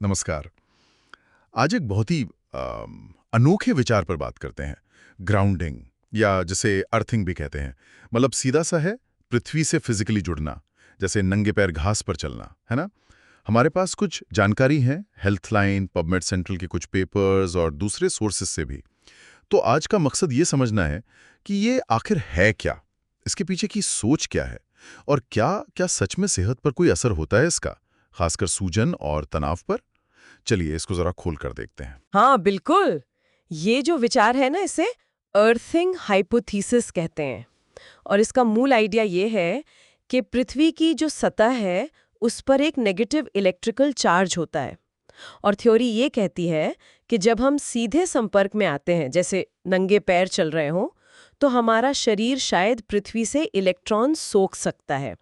नमस्कार। आज एक बहुत ही अनोखे विचार पर बात करते हैं। ग्राउंडिंग या जिसे अर्थिंग भी कहते हैं। मतलब सीधा सा है, पृथ्वी से फिजिकली जुड़ना, जैसे नंगे पैर घास पर चलना, है ना? हमारे पास कुछ जानकारी है, हेल्थलाइन, पबमेड सेंट्रल के कुछ पेपर्स और दूसरे सोर्सेस से भी। तो आज का मकसद ये समझना है कि ये आखिर है क्या? इसके पीछे की सोच क्या है? और क्या क्या सच में सेहत पर कोई असर होता है इसका, खासकर सूजन और तनाव पर? चलिए इसको जरा खोल कर देखते हैं। हाँ बिल्कुल। ये जो विचार है ना, इसे अर्थिंग हाइपोथीसिस कहते हैं। और इसका मूल आइडिया ये है कि पृथ्वी की जो सतह है उस पर एक नेगेटिव इलेक्ट्रिकल चार्ज होता है। और थ्योरी ये कहती है कि जब हम सीधे संपर्क में आते हैं, जैसे नंगे पैर चल रहे हों, तो हमारा शरीर शायद पृथ्वी से इलेक्ट्रॉन सोख सकता है।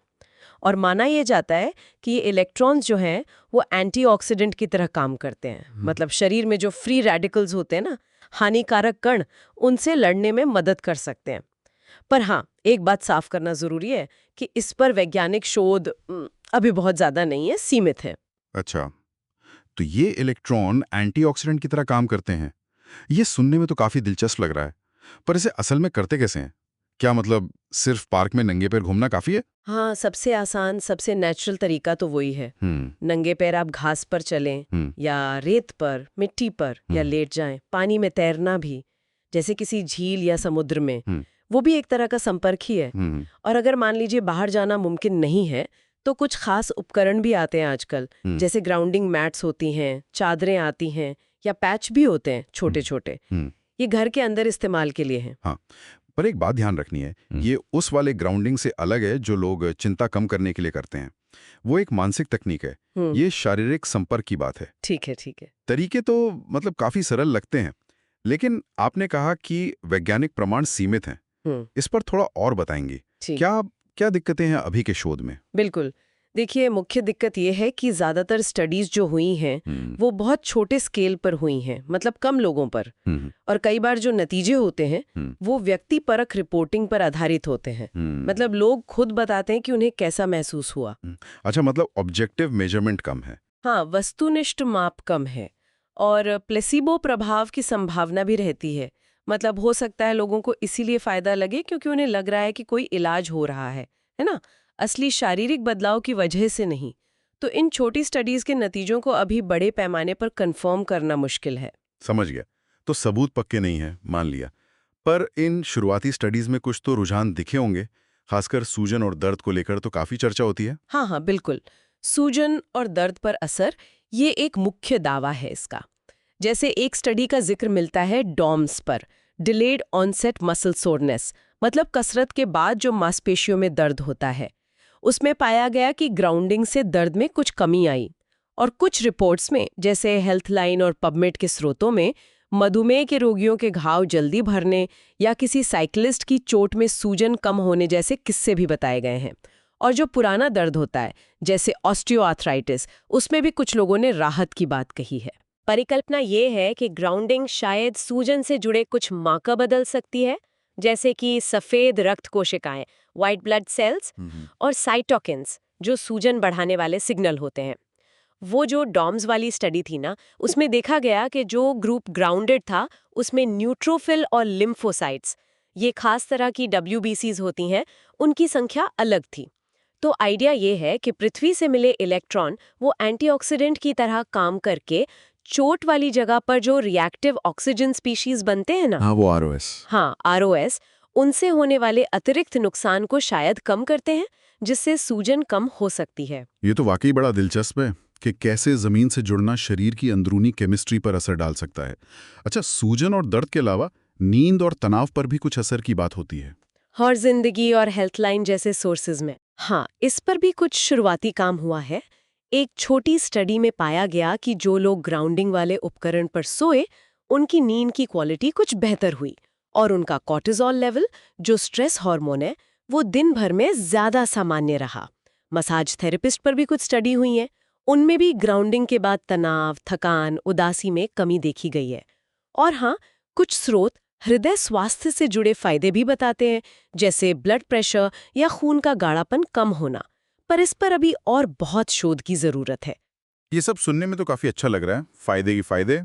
और माना यह जाता है कि ये इलेक्ट्रॉन्स जो हैं वो एंटीऑक्सीडेंट की तरह काम करते हैं। मतलब शरीर में जो फ्री रेडिकल्स होते हैं ना, हानिकारक कण, उनसे लड़ने में मदद कर सकते हैं। पर हाँ, एक बात साफ करना जरूरी है कि इस पर वैज्ञानिक शोध अभी बहुत ज्यादा नहीं है, सीमित है। अच्छा, तो ये इलेक्ट्रॉन एंटीऑक्सीडेंट की तरह काम करते हैं। ये सुनने में तो काफी दिलचस्प लग रहा है, पर इसे असल में करते कैसे हैं? क्या मतलब सिर्फ पार्क में नंगे पैर घूमना काफी है? हाँ, सबसे आसान, सबसे नेचुरल तरीका तो वही है। हम्म। नंगे पैर आप घास पर चलें, हम्म। या रेत पर, मिट्टी पर, या हम्म। लेट जाएं। पानी में तैरना भी, जैसे किसी झील या समुद्र में, हम्म। वो भी एक तरह का संपर्क ही है। हम्म। और अगर मान लीजिए बाहर जाना मुमकिन नहीं है, तो कुछ खास उपकरण भी आते हैं आजकल, हम्म। जैसे ग्राउंडिंग मैट्स होती हैं, चादरें आती हैं, या पैच भी होते हैं छोटे छोटे। हम्म। ये घर के अंदर इस्तेमाल के लिए हैं। हाँ, पर एक बात ध्यान रखनी है, ये उस वाले ग्राउंडिंग से अलग है जो लोग चिंता कम करने के लिए करते हैं। वो एक मानसिक तकनीक है। हम्म। ये शारीरिक संपर्क की बात है। ठीक है, ठीक है। तरीके तो मतलब काफी सरल लगते हैं, लेकिन आपने कहा कि वैज्ञानिक प्रमाण सीमित हैं। हम्म। इस पर थोड़ा और बताएंगे। ठीक। क्या क्या दिक्कतें हैं अभी के शोध में? बिल्कुल। देखिए, मुख्य दिक्कत ये है कि ज़्यादातर स्टडीज़ जो हुई हैं, हम्म। वो बहुत छोटे स्केल पर हुई हैं, मतलब कम लोगों पर। हम्म। और कई बार जो नतीजे होते हैं, हम्म। वो व्यक्तिपरक रिपोर्टिंग पर आधारित होते हैं। हम्म। मतलब लोग खुद बताते हैं कि उन्हें कैसा महसूस हुआ। अच्छा, मतलब ऑब्जेक्टिव मेजरमेंट कम है। हाँ, वस्तुनिष्ठ माप कम है। और प्लेसिबो प्रभाव की संभावना भी रहती है। मतलब हो सकता है लोगों को इसीलिए फ़ायदा लगे क्योंकि उन्हें लग रहा है कि कोई इलाज हो रहा है ना? असली शारीरिक बदलाव की वजह से नहीं। तो इन छोटी स्टडीज़ के नतीजों को अभी बड़े पैमाने पर कंफर्म करना मुश्किल है। समझ गया। तो सबूत पक्के नहीं है, मान लिया। पर इन शुरुआती स्टडीज में कुछ तो रुझान दिखे होंगे। खासकर सूजन और दर्द को लेकर तो काफी चर्चा होती है। हाँ हाँ, बिल्कुल। सूजन और दर्द पर असर, ये एक मुख्य दावा है इसका। जैसे एक स्टडी का जिक्र मिलता है डॉम्स पर, डिलेड ऑनसेट मसल सोरनेस, मतलब कसरत के बाद जो मांसपेशियों में दर्द होता है। उसमें पाया गया कि ग्राउंडिंग से दर्द में कुछ कमी आई। और कुछ रिपोर्ट्स में, जैसे हेल्थलाइन और पबमेड के स्रोतों में, मधुमेह के रोगियों के घाव जल्दी भरने या किसी साइकिलिस्ट की चोट में सूजन कम होने जैसे किस्से भी बताए गए हैं। और जो पुराना दर्द होता है, जैसे ऑस्टियोआर्थराइटिस, उसमें भी कुछ लोगों ने राहत की बात कही है। परिकल्पना ये है कि ग्राउंडिंग शायद सूजन से जुड़े कुछ मार्कर बदल सकती है, जैसे कि सफेद रक्त कोशिकाएं, व्हाइट ब्लड सेल्स, और साइटोकिन्स, जो सूजन बढ़ाने वाले सिग्नल होते हैं। वो जो डॉम्स वाली स्टडी थी ना, उसमें देखा गया कि जो ग्रुप ग्राउंडेड था, उसमें न्यूट्रोफिल और लिम्फोसाइट्स, ये खास तरह की WBCs होती हैं, उनकी संख्या अलग थी। तो आइडिया ये है कि पृथ्वी से मिले इलेक्ट्रॉन वो एंटीऑक्सीडेंट की तरह काम करके चोट वाली जगह पर जो रिएक्टिव ऑक्सीजन स्पीशीज बनते हैं ना, हाँ, वो ROS। हाँ, ROS, उनसे होने वाले अतिरिक्त नुकसान को शायद कम करते हैं, जिससे सूजन कम हो सकती है। ये तो वाकई बड़ा दिलचस्प है कि कैसे जमीन से जुड़ना शरीर की अंदरूनी केमिस्ट्री पर असर डाल सकता है। अच्छा, सूजन और दर्द के अलावा नींद और तनाव पर भी कुछ असर की बात होती है। और जिंदगी और हेल्थलाइन जैसे सोर्सेज में, हाँ, इस पर भी कुछ शुरुआती काम हुआ है। एक छोटी स्टडी में पाया गया कि जो लोग ग्राउंडिंग वाले उपकरण पर सोए, उनकी नींद की क्वालिटी कुछ बेहतर हुई। और उनका कॉर्टिसोल लेवल, जो स्ट्रेस हार्मोन है, वो दिन भर में ज्यादा सामान्य रहा। मसाज थेरेपिस्ट पर भी कुछ स्टडी हुई है। उनमें भी ग्राउंडिंग के बाद तनाव, थकान, उदासी में कमी देखी गई है। और हाँ, कुछ स्रोत हृदय स्वास्थ्य से जुड़े फायदे भी बताते हैं, जैसे ब्लड प्रेशर या खून का गाढ़ापन कम होना। पर इस पर अभी और बहुत शोध की जरूरत है। ये सब सुनने में तो काफ़ी अच्छा लग रहा है, फ़ायदे ही फ़ायदे।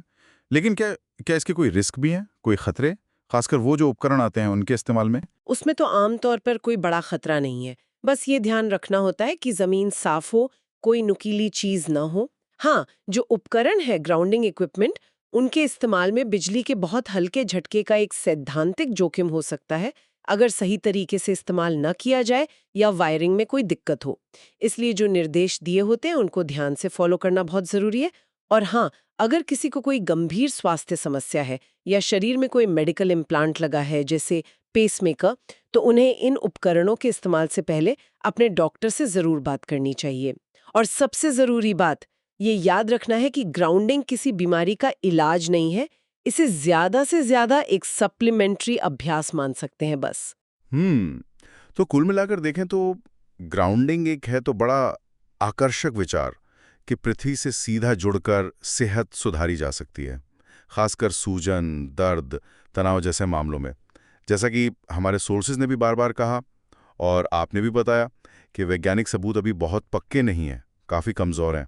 लेकिन क्या क्या इसके कोई रिस्क भी हैं, कोई खतरे? खासकर वो जो उपकरण आते हैं उनके इस्तेमाल में? उसमें तो आमतौर पर कोई बड़ा खतरा नहीं है। बस ये ध्यान रखना होता है कि जमीन साफ हो, कोई नुकीली चीज ना हो। हाँ, जो उपकरण है ग्राउंडिंग इक्विपमेंट, उनके इस्तेमाल में बिजली के बहुत हल्के झटके का एक सैद्धांतिक जोखिम हो सकता है, अगर सही तरीके से इस्तेमाल न किया जाए या वायरिंग में कोई दिक्कत हो। इसलिए जो निर्देश दिए होते हैं उनको ध्यान से फॉलो करना बहुत जरूरी है। और हाँ, अगर किसी को कोई गंभीर स्वास्थ्य समस्या है या शरीर में कोई मेडिकल इम्प्लांट लगा है, जैसे पेसमेकर, तो उन्हें इन उपकरणों के इस्तेमाल से पहले अपने डॉक्टर से जरूर बात करनी चाहिए। और सबसे जरूरी बात ये याद रखना है कि ग्राउंडिंग किसी बीमारी का इलाज नहीं है, इसे ज्यादा से ज्यादा एक सप्लीमेंट्री अभ्यास मान सकते हैं बस। हम्म, तो कुल मिलाकर देखें तो ग्राउंडिंग एक है तो बड़ा आकर्षक विचार कि पृथ्वी से सीधा जुड़कर सेहत सुधारी जा सकती है, खासकर सूजन, दर्द, तनाव जैसे मामलों में। जैसा कि हमारे सोर्सेज ने भी बार बार कहा और आपने भी बताया कि वैज्ञानिक सबूत अभी बहुत पक्के नहीं हैं, काफ़ी कमज़ोर हैं,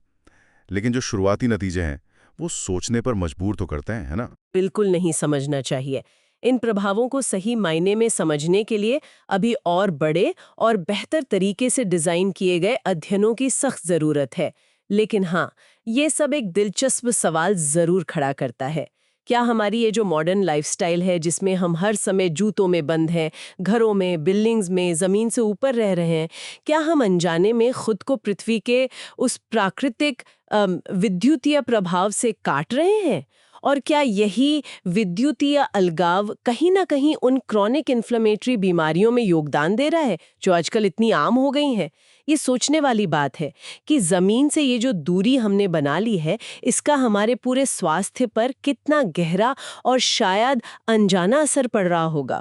लेकिन जो शुरुआती नतीजे हैं वो सोचने पर मजबूर तो करते हैं, है ना? बिल्कुल नहीं समझना चाहिए। इन प्रभावों को सही मायने में समझने के लिए अभी और बड़े और बेहतर तरीके से डिजाइन किए गए अध्ययनों की सख्त जरूरत है। लेकिन हाँ, ये सब एक दिलचस्प सवाल जरूर खड़ा करता है। क्या हमारी ये जो मॉडर्न लाइफस्टाइल है, जिसमें हम हर समय जूतों में बंद हैं, घरों में, बिल्डिंग्स में, जमीन से ऊपर रह रहे हैं, क्या हम अनजाने में खुद को पृथ्वी के उस प्राकृतिक विद्युतीय प्रभाव से काट रहे हैं? और क्या यही विद्युतीय अलगाव कहीं ना कहीं उन क्रॉनिक इन्फ्लेमेटरी बीमारियों में योगदान दे रहा है, जो आजकल इतनी आम हो गई हैं? ये सोचने वाली बात है कि जमीन से ये जो दूरी हमने बना ली है, इसका हमारे पूरे स्वास्थ्य पर कितना गहरा और शायद अनजाना असर पड़ रहा होगा।